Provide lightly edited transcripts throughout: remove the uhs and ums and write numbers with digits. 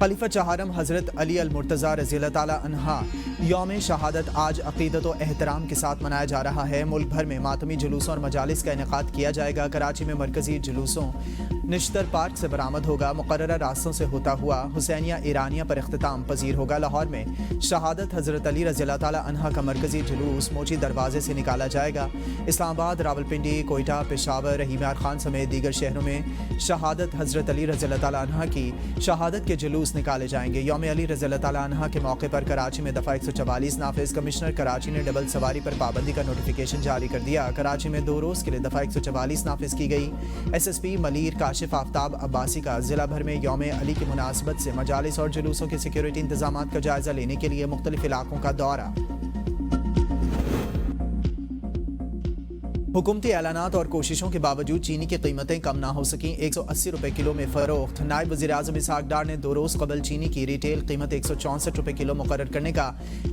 खलीफा चहारम हज़रत अली अल-मुर्तज़ा रज़ी अल्लाह ताला अन्हा यौम शहादत आज अक़ीदत व एहतराम के साथ मनाया जा रहा है। मुल्क भर में मातमी जुलूसों और मजालिस का इनेकाद किया जाएगा। कराची में मरकजी जुलूसों निश्तर पार्क से बरामद होगा। मुकर्ररा रास्तों से होता हुआ हुसैनिया ईरानिया पर इख्तिताम पजीर होगा। लाहौर में शहादत हज़रत अली रज़ी अल्लाह ताला अन्हा का मरकजी जुलूस मोची दरवाजे से निकाला जाएगा। इस्लामाबाद, रावलपिंडी, कोयटा, पेशावर, रहीम यार खान समेत दीगर शहरों में शहादत हज़रत अली रज़ी अल्लाह ताला अन्हा की शहादत के जुलूस निकाले जाएंगे। यौम अली रज़ी अल्लाह ताला अन्हा के मौके पर कराची में दफ़ा 144 नाफिज। कमिश्नर कराची ने डबल सवारी पर पाबंदी का नोटिफिकेशन जारी कर दिया। कराची में 2 रोज़ के लिए दफ़ा 144 नाफिज की गई। SSP मलीर काशिफ आफ्ताब अब्बासी का जिला भर में यौम अली की मुनासबत से मजालिस और जुलूसों के सिक्योरिटी इंतजामात का जायजा लेने के लिए मुख्तलिफ इलाकों का दौरा। हुकूमती ऐलानात और कोशिशों के बावजूद चीनी की कीमतें कम ना हो सकी। 180 रुपये किलो में फरोख्त। नायब वज़ीर आज़म इसहाक डार ने 2 रोज़ कबल चीनी की रिटेल कीमत 164 रुपये किलो मुकर्रर करने का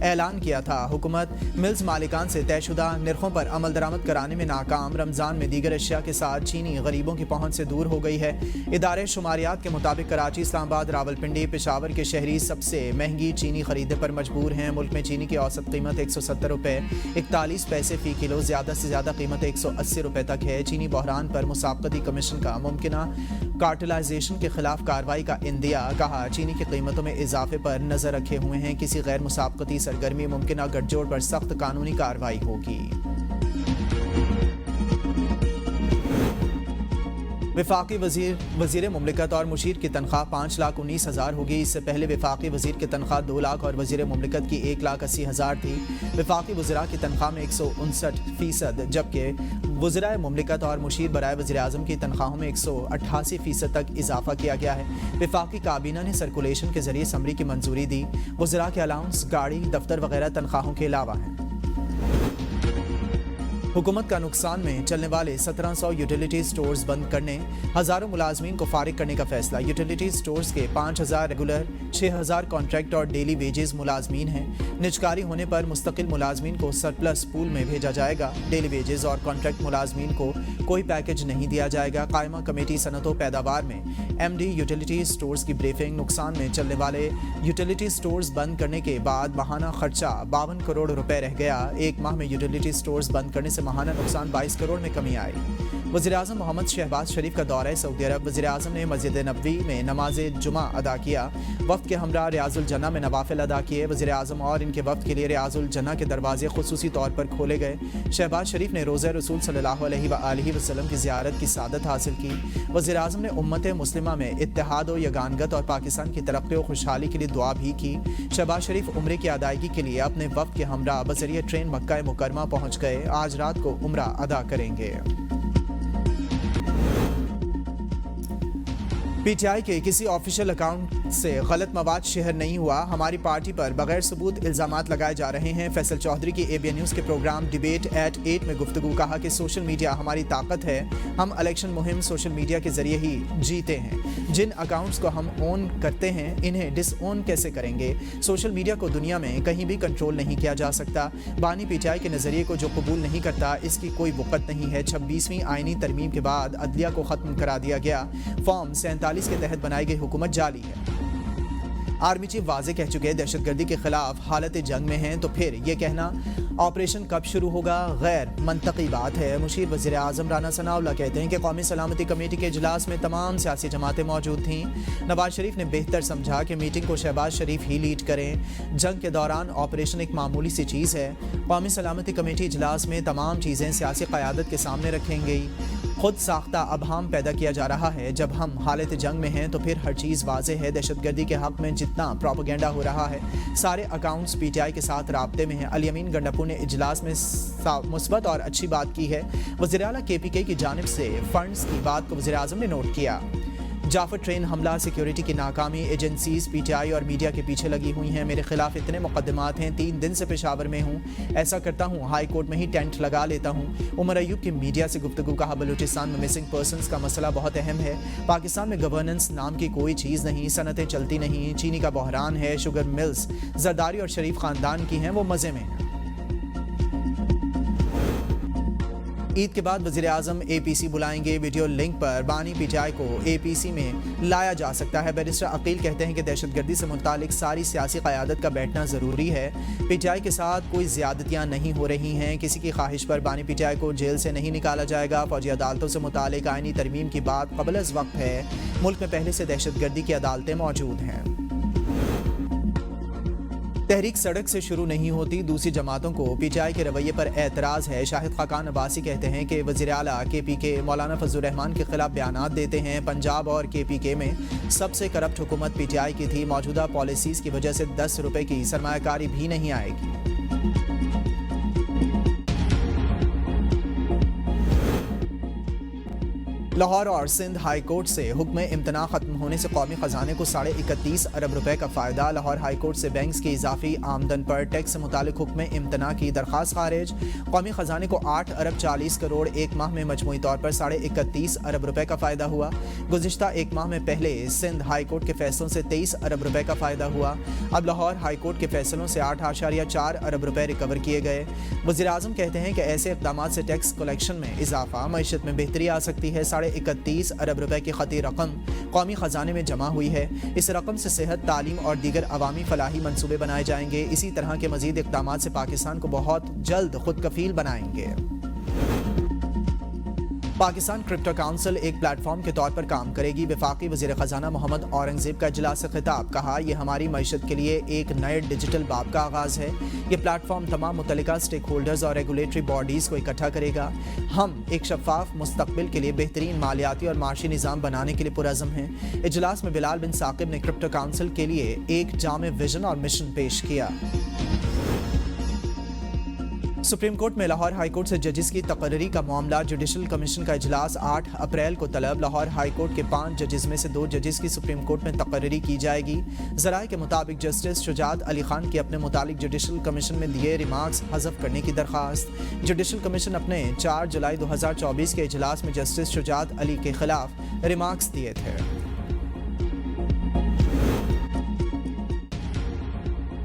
ऐलान किया था। हुकूमत मिल्स मालिकान से तयशुदा नरखों पर अमल दरामद कराने में नाकाम। रमज़ान में दीगर अशिया के साथ चीनी गरीबों की पहुँच से दूर हो गई है। इदारे शुमारियात के मुताबिक कराची, इस्लामाबाद, रावलपिंडी, पेशावर के शहरी सबसे महंगी चीनी खरीदने पर मजबूर हैं। मुल्क में चीनी की औसत कीमत 170 रुपये 41 पैसे फ़ी किलो, ज़्यादा से ज़्यादा कीमत 180 रुपए तक है। चीनी बहरान पर मुसाबकती कमीशन का मुमकिना कार्टेलाइजेशन के खिलाफ कार्रवाई का इंदिया। कहा, चीनी की कीमतों में इजाफे पर नजर रखे हुए हैं। किसी गैर मुसाबकती सरगर्मी मुमकिना गठजोड़ पर सख्त कानूनी कार्रवाई होगी। वफाकी वजीर मुमलिकत और मुशीर की तनख्वाह 5,19,000 होगी। इससे पहले वफाकी वजीर की तनख्वाह 2 लाख और वजीर मुमलिकत की 1,80,000 थी। वफाकी वज़रा की तनख्वाह में 159%, जबकि वज़राए मुमलिकत और मुशीर बराए वज़ीर आज़म की तनख्वाहों में 188% तक इजाफा किया गया है। वफाकी काबीना ने सर्कुलेशन के जरिए समरी की मंजूरी दी। वज़रा के अलाउंस, गाड़ी, दफ्तर वगैरह तनख्वाहों के अलावा हैं। हुकूमत का नुकसान में चलने वाले 1700 यूटिलिटी स्टोर्स बंद करने, हज़ारों मुलाजमीन को फारिग करने का फैसला। यूटिलिटी स्टोर्स के 5000 रेगुलर, 6000 कॉन्ट्रैक्ट और डेली वेजेस मुलाजमीन हैं। निजकारी होने पर मुस्तकिल मुलाजमीन को सरप्लस पूल में भेजा जाएगा। डेली वेजेस और कॉन्ट्रैक्ट मुलाजमीन को कोई पैकेज नहीं दिया जाएगा। कायमा कमेटी सनतो पैदावार में MD यूटिलिटी स्टोर्स की ब्रीफिंग। नुकसान में चलने वाले यूटिलिटी स्टोर्स बंद करने के बाद माहाना खर्चा 52 करोड़ रुपए रह गया। एक माह में यूटिलिटी स्टोर्स बंद करने से माहाना नुकसान 22 करोड़ में कमी आई। वज़ीर आज़म मोहम्मद शहबाज शरीफ का दौरा सऊदी अरब। वज़ीर आज़म ने मस्जिद नबवी में नमाज जुमा अदा किया। वफ़द के हमरा रियाजुल जन्ना में नवाफिल अदा किए। वज़ीर आज़म और इनके वफ़द के लिए रियाजुल जन्ना के दरवाजे खुसूसी तौर पर खोले गए। शहबाज शरीफ ने रोज़ा रसूल सल्लल्लाहु अलैहि वसल्लम की ज़ियारत की सादत हासिल की। वज़ीर आज़म ने उम्मत मुस्लिमा में इत्तेहाद व यगानगत और पाकिस्तान की तरक्की और खुशहाली के लिए दुआ भी की। शहबाज शरीफ उम्रे की अदायगी के लिए अपने वफ़द के हमरा बज़रिए ट्रेन मक्का मुकरमा पहुँच गए। आज रात को उम्रा अदा करेंगे। PTI के किसी ऑफिशियल अकाउंट से गलत मवाद शेयर नहीं हुआ। हमारी पार्टी पर बगैर सबूत इल्जामात लगाए जा रहे हैं। फैसल चौधरी की ABN न्यूज़ के प्रोग्राम डिबेट एट 8 में गुफ्तगू। कहा कि सोशल मीडिया हमारी ताकत है। हम इलेक्शन मुहिम सोशल मीडिया के जरिए ही जीते हैं। जिन अकाउंट्स को हम ओन करते हैं इन्हें डिसओन कैसे करेंगे। सोशल मीडिया को दुनिया में कहीं भी कंट्रोल नहीं किया जा सकता। बानी PTI के नज़रिए को जो कबूल नहीं करता इसकी कोई वक़्त नहीं है। 26वीं आईनी तरमीम के बाद अदलिया को ख़त्म करा दिया गया। फॉर्म 47 के तहत बनाई गई हुकूमत जाली है। आर्मी चीफ वाज़े कह चुके दहशतगर्दी के खिलाफ हालत जंग में हैं, तो फिर ये कहना ऑपरेशन कब शुरू होगा गैर मंतकी बात है। मुशीर वज़ीर आज़म राना सनाउल्लाह कहते हैं कि कौमी सलामती कमेटी के इजलास में तमाम सियासी जमातें मौजूद थीं। नवाज शरीफ ने बेहतर समझा कि मीटिंग को शहबाज शरीफ ही लीड करें। जंग के दौरान ऑपरेशन एक मामूली सी चीज़ है। कौमी सलामती कमेटी इजलास में तमाम चीज़ें सियासी क़यादत के सामने रखेंगी। खुद साख्ता अबहाम पैदा किया जा रहा है। जब हम हालत जंग में हैं तो फिर हर चीज़ वाज़े है। दहशतगर्दी के हक़ में जितना प्रोपेगेंडा हो रहा है सारे अकाउंट्स PTI के साथ राब्ते में हैं। अली अमीन गंडापुर ने इजलास में मुस्बत और अच्छी बात की है। वज़ीर आला KPK की जानिब से फंड्स की बात को वज़ीर आज़म ने नोट किया। जाफर ट्रेन हमला, सिक्योरिटी की नाकामी, एजेंसीज PTI और मीडिया के पीछे लगी हुई हैं। मेरे खिलाफ इतने मुकदमात हैं। 3 दिन से पेशावर में हूँ। ऐसा करता हूँ हाई कोर्ट में ही टेंट लगा लेता हूँ। उमर अयूब की मीडिया से गुफ्तगू। कहा, बलूचिस्तान में मिसिंग पर्सनस का मसला बहुत अहम है। पाकिस्तान में गवर्नेंस नाम की कोई चीज़ नहीं, सनतें चलती नहीं। चीनी का बहरान है। शुगर मिल्स जरदारी और शरीफ ख़ानदान की हैं, वो मज़े में हैं। عید کے بعد وزیر اعظم اے پی سی بلائیں گے، ویڈیو لنک پر بانی پی ٹی آئی کو اے پی سی میں لایا جا سکتا ہے۔ بیرسٹر عقیل کہتے ہیں کہ دہشت گردی سے متعلق ساری سیاسی قیادت کا بیٹھنا ضروری ہے۔ پی ٹی آئی کے ساتھ کوئی زیادتیاں نہیں ہو رہی ہیں، کسی کی خواہش پر بانی پی ٹی آئی کو جیل سے نہیں نکالا جائے گا۔ فوجی عدالتوں سے متعلق آئینی ترمیم کی بات قبل از وقت ہے، ملک میں پہلے سے دہشت گردی کی عدالتیں موجود ہیں۔ تحریک سڑک سے شروع نہیں ہوتی، دوسری جماعتوں کو پی ٹی آئی کے رویے پر اعتراض ہے۔ شاہد خاقان عباسی کہتے ہیں کہ وزیر اعلیٰ کے پی کے مولانا فضل الرحمان کے خلاف بیانات دیتے ہیں۔ پنجاب اور کے پی کے میں سب سے کرپٹ حکومت پی ٹی آئی کی تھی، موجودہ پالیسیز کی وجہ سے 10 روپے کی سرمایہ کاری بھی نہیں آئے گی۔ لاہور اور سندھ ہائی کورٹ سے حکم امتناع ختم ہونے سے قومی خزانے کو 31.5 ارب روپے کا فائدہ۔ لاہور ہائی کورٹ سے بینکس کی اضافی آمدن پر ٹیکس سے متعلق حکم امتناع کی درخواست خارج۔ قومی خزانے کو 8 ارب 40 کروڑ ایک ماہ میں مجموعی طور پر 31.5 ارب روپے کا فائدہ ہوا۔ گزشتہ ایک ماہ میں پہلے سندھ ہائی کورٹ کے فیصلوں سے 23 ارب روپے کا فائدہ ہوا۔ اب لاہور ہائی کورٹ کے فیصلوں سے 8.4 ارب روپے ریکور کیے گئے۔ وزیر اعظم کہتے ہیں کہ ایسے اقدامات سے ٹیکس کلیکشن میں اضافہ، معیشت میں بہتری آ سکتی ہے۔ 31.5 ارب روپے کی خطی رقم قومی خزانے میں جمع ہوئی ہے۔ اس رقم سے صحت، تعلیم اور دیگر عوامی فلاحی منصوبے بنائے جائیں گے۔ اسی طرح کے مزید اقدامات سے پاکستان کو بہت جلد خود کفیل بنائیں گے۔ پاکستان کرپٹو کونسل ایک پلیٹ فارم کے طور پر کام کرے گی۔ وفاقی وزیر خزانہ محمد اورنگزیب کا اجلاس سے خطاب، کہا یہ ہماری معیشت کے لیے ایک نئے ڈیجیٹل باب کا آغاز ہے۔ یہ پلیٹ فارم تمام متعلقہ سٹیک ہولڈرز اور ریگولیٹری باڈیز کو اکٹھا کرے گا۔ ہم ایک شفاف مستقبل کے لیے بہترین مالیاتی اور معاشی نظام بنانے کے لیے پرعزم ہیں۔ اجلاس میں بلال بن ثاقب نے کرپٹو کونسل کے لیے ایک جامع ویژن اور مشن پیش کیا۔ سپریم کورٹ میں لاہور ہائی کورٹ سے ججز کی تقرری کا معاملہ، جوڈیشل کمیشن کا اجلاس 8 اپریل کو طلب۔ لاہور ہائی کورٹ کے 5 ججز میں سے 2 ججز کی سپریم کورٹ میں تقرری کی جائے گی۔ ذرائع کے مطابق جسٹس شجاعت علی خان کی اپنے متعلق جوڈیشل کمیشن میں دیے ریمارکس حذف کرنے کی درخواست۔ جوڈیشل کمیشن اپنے 4 جولائی 2024 کے اجلاس میں جسٹس شجاعت علی کے خلاف ریمارکس دیے تھے۔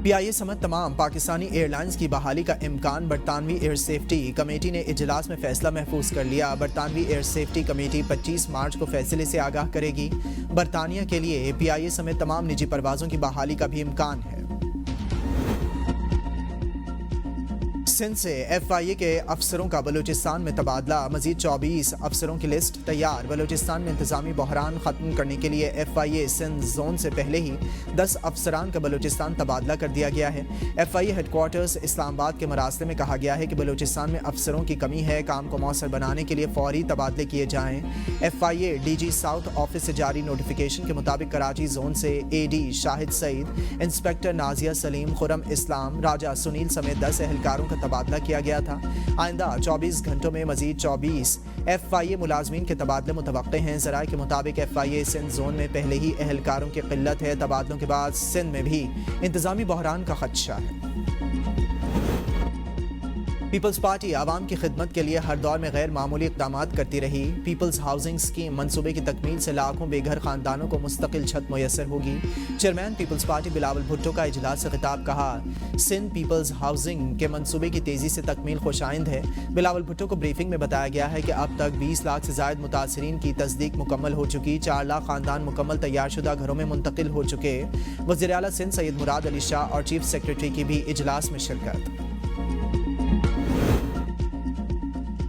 پی آئی اے سمیت تمام پاکستانی ایئر لائنز کی بحالی کا امکان، برطانوی ایئر سیفٹی کمیٹی نے اجلاس میں فیصلہ محفوظ کر لیا۔ برطانوی ایئر سیفٹی کمیٹی 25 مارچ کو فیصلے سے آگاہ کرے گی۔ برطانیہ کے لیے پی آئی اے سمیت تمام نجی پروازوں کی بحالی کا بھی امکان ہے۔ سندھ سے ایف آئی اے کے افسروں کا بلوچستان میں تبادلہ، مزید 24 افسروں کی لسٹ تیار۔ بلوچستان میں انتظامی بحران ختم کرنے کے لیے ایف آئی اے سندھ زون سے پہلے ہی 10 افسران کا بلوچستان تبادلہ کر دیا گیا ہے۔ ایف آئی اے ہیڈ کوارٹرز اسلام آباد کے مراسلے میں کہا گیا ہے کہ بلوچستان میں افسروں کی کمی ہے، کام کو مؤثر بنانے کے لیے فوری تبادلے کیے جائیں۔ ایف آئی اے ڈی جی ساؤتھ آفس سے جاری نوٹیفیکیشن کے مطابق کراچی زون سے اے ڈی شاہد سعید، انسپکٹر نازیہ سلیم، خرم اسلام، راجہ سنیل سمیت 10 اہلکاروں کا تبادلہ کیا گیا تھا۔ آئندہ 24 گھنٹوں میں مزید 24 ایف آئی اے ملازمین کے تبادلے متوقع ہیں۔ ذرائع کے مطابق ایف آئی اے سندھ زون میں پہلے ہی اہلکاروں کی قلت ہے۔ تبادلوں کے بعد سندھ میں بھی انتظامی بحران کا خدشہ ہے۔ پیپلز پارٹی عوام کی خدمت کے لیے ہر دور میں غیر معمولی اقدامات کرتی رہی۔ پیپلز ہاؤسنگ اسکیم منصوبے کی تکمیل سے لاکھوں بے گھر خاندانوں کو مستقل چھت میسر ہوگی۔ چیئرمین پیپلز پارٹی بلاول بھٹو کا اجلاس سے خطاب، کہا سندھ پیپلز ہاؤسنگ کے منصوبے کی تیزی سے تکمیل خوش آئند ہے۔ بلاول بھٹو کو بریفنگ میں بتایا گیا ہے کہ اب تک 20 لاکھ سے زائد متاثرین کی تصدیق مکمل ہو چکی، 4 لاکھ خاندان مکمل تیار شدہ گھروں میں منتقل ہو چکے۔ وزیر اعلیٰ سندھ سید مراد علی شاہ اور چیف سیکریٹری کی بھی اجلاس میں شرکت۔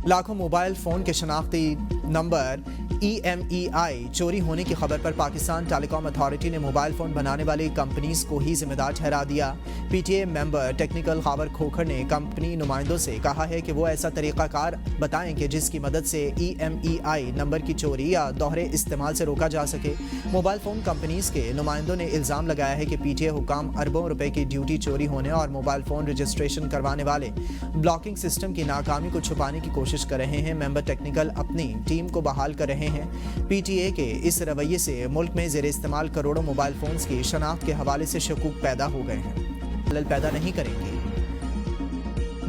لاکھوں موبائل فون کے شناختی نمبر EMEI چوری ہونے کی خبر پر پاکستان ٹیلی کام اتھارٹی نے موبائل فون بنانے والی کمپنیز کو ہی ذمہ دار ٹھہرا دیا۔ P T A member technical Khawar Khokhar نے کمپنی نمائندوں سے کہا ہے کہ وہ ایسا طریقہ کار بتائیں کہ جس کی مدد سے EMEI نمبر کی چوری یا دوہرے استعمال سے روکا جا سکے۔ موبائل فون کمپنیز کے نمائندوں نے الزام لگایا ہے کہ پی ٹی اے حکام اربوں روپے کی ڈیوٹی چوری ہونے اور موبائل فون رجسٹریشن کروانے والے بلاکنگ سسٹم کی ناکامی کو چھپانے کی کوشش کر رہے ہیں۔ ممبر ٹیکنیکل اپنی ٹیم کو بحال کر رہے ہیں۔ پی ٹی اے کے اس رویے سے ملک میں زیر استعمال کروڑوں موبائل فونز کی شناخت کے حوالے سے شکوک پیدا ہو گئے ہیں۔ خلل پیدا نہیں کریں گے۔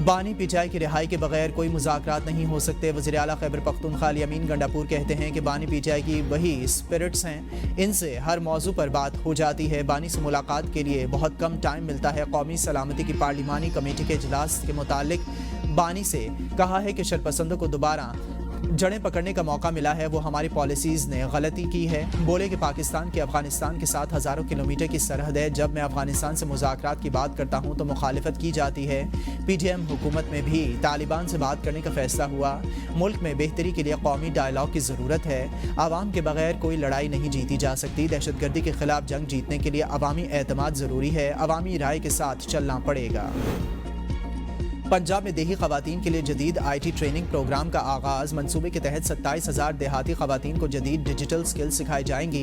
بانی پی ٹی آئی کی رہائی کے بغیر کوئی مذاکرات نہیں ہو سکتے۔ وزیر اعلیٰ خیبر پختونخوا یمین گنڈاپور کہتے ہیں کہ بانی پی ٹی آئی کی وہی اسپرٹس ہیں، ان سے ہر موضوع پر بات ہو جاتی ہے۔ بانی سے ملاقات کے لیے بہت کم ٹائم ملتا ہے۔ قومی سلامتی کی پارلیمانی کمیٹی کے اجلاس کے متعلق बानी से कहा है कि शरपसंदों को दोबारा जड़ें पकड़ने का मौका मिला है, वो हमारी पॉलिसीज ने गलती की है। बोले कि पाकिस्तान की अफगानिस्तान के साथ हज़ारों किलोमीटर की सरहद है। जब मैं अफगानिस्तान से मुज़ाकरात की बात करता हूँ तो मुखालिफत की जाती है। PDM हुकूमत में भी तालिबान से बात करने का फैसला हुआ। मुल्क में बेहतरी के लिए कौमी डायलॉग की ज़रूरत है। आवाम के बगैर कोई लड़ाई नहीं जीती जा सकती। दहशतगर्दी के खिलाफ जंग जीतने के लिए अवामी एतमाद ज़रूरी है। अवामी राय के साथ चलना पड़ेगा। पंजाब में देही खवातीन के लिए जदीद IT ट्रेनिंग प्रोग्राम का आगाज़। मंसूबे के तहत 27,000 देहाती खवातीन को जदीद डिजिटल स्किल्स सिखाई जाएंगी।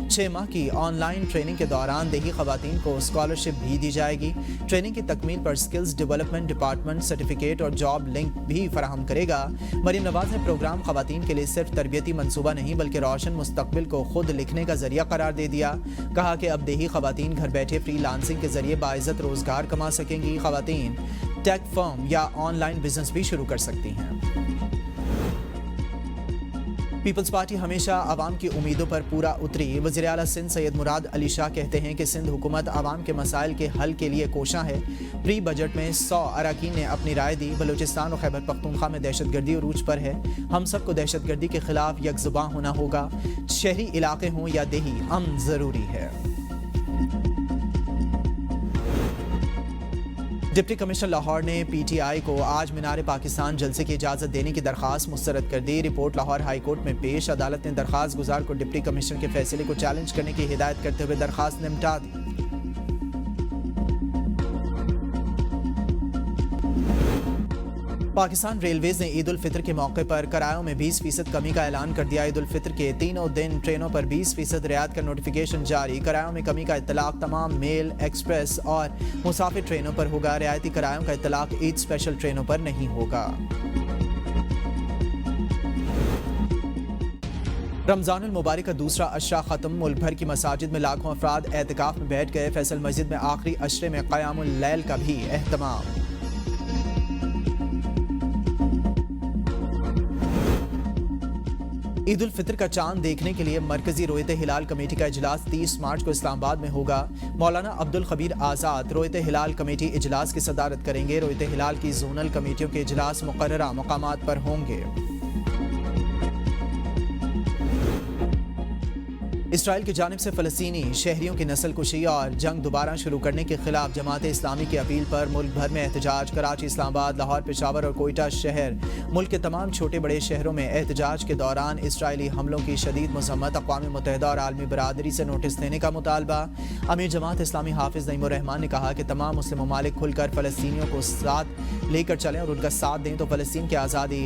6 माह की ऑनलाइन ट्रेनिंग के दौरान देही खवातीन को स्कॉलरशिप भी दी जाएगी। ट्रेनिंग की तकमील पर स्किल्स डेवलपमेंट डिपार्टमेंट सर्टिफिकेट और जॉब लिंक भी फराहम करेगा। मरीम नवाज ने प्रोग्राम खवातीन के लिए सिर्फ तरबियती मनसूबा नहीं बल्कि रोशन मुस्तकबिल को खुद लिखने का जरिया करार दे दिया। कहा कि अब देही खवातीन घर बैठे फ्री लांसिंग के जरिए बाइज्जत रोजगार कमा सकेंगी। खवातीन टेक फर्म या ऑनलाइन बिजनेस भी शुरू कर सकती हैं। पीपल्स पार्टी हमेशा आवाम की उम्मीदों पर पूरा उतरी। वज़ीर आला सिंध सैयद मुराद अली शाह कहते हैं कि सिंध हुकूमत आवाम के मसाइल के हल के लिए कोशां है। प्री बजट में 100 अरकान ने अपनी राय दी। बलूचिस्तान और खैबर पख्तूनख्वा में दहशतगर्दी उरूज पर है। हम सबको दहशतगर्दी के खिलाफ यकजुबां होना होगा। शहरी इलाके हों या देही, अमन ज़रूरी है। डिप्टी कमिश्नर लाहौर ने PTI को आज मीनार पाकिस्तान जलसे की इजाज़त देने की दरख्वास्त मुस्तरद कर दी। रिपोर्ट लाहौर हाई कोर्ट में पेश। अदालत ने दरख्वास्त गुजार को डिप्टी कमिश्नर के फैसले को चैलेंज करने की हिदायत करते हुए दरख्वास्त निपटा दी। पाकिस्तान रेलवेज ने ईद उल फितर के मौके पर किरायों में 20% कमी का ऐलान कर दिया। ईद उल फितर के तीनों दिन ट्रेनों पर 20% रियायत का नोटिफिकेशन जारी। किरायों में कमी का इत्तलाक तमाम मेल, एक्सप्रेस और मुसाफिर ट्रेनों पर होगा। रियायती किरायों का इत्तलाक ईद स्पेशल ट्रेनों पर नहीं होगा। रमज़ानुल मुबारक का दूसरा अशरा ख़त्म। मुल्क भर की मसाजिद में लाखों अफराद एहतिकाफ में बैठ गए। फैसल मस्जिद में आखिरी अशरे में क़यामुल लैल का भी एहतमाम। ईद उल फितर का चांद देखने के लिए मरकजी रोयत हिलाल कमेटी का इजलास 30 मार्च को इस्लामाबाद में होगा। मौलाना अब्दुल खबीर आज़ाद रोयत हिलाल कमेटी इजलास की सदारत करेंगे। रोयत हिलाल की जोनल कमेटियों के इजलास मुकर्ररा मकामात पर होंगे। इसराइल की जानिब से फ़लस्तीनी शहरियों की नस्ल कुशी और जंग दोबारा शुरू करने के खिलाफ जमात इस्लामी की अपील पर मुल्क भर में एहतजाज। कराची, इस्लामाबाद, लाहौर, पेशावर और कोयटा शहर मुल्क के तमाम छोटे बड़े शहरों में एहतजाज के दौरान इसराइली हमलों की शदीद मज़म्मत। अक़वाम मुत्तहिदा और आलमी बरादरी से नोटिस देने का मुतालबा। अमीर जमात इस्लामी हाफिज़ नईमुर रहमान ने कहा कि तमाम मुस्लिम ममालिक खुलकर फ़लस्तीनियों को साथ लेकर चलें और उनका साथ दें तो फ़लस्तीन की आज़ादी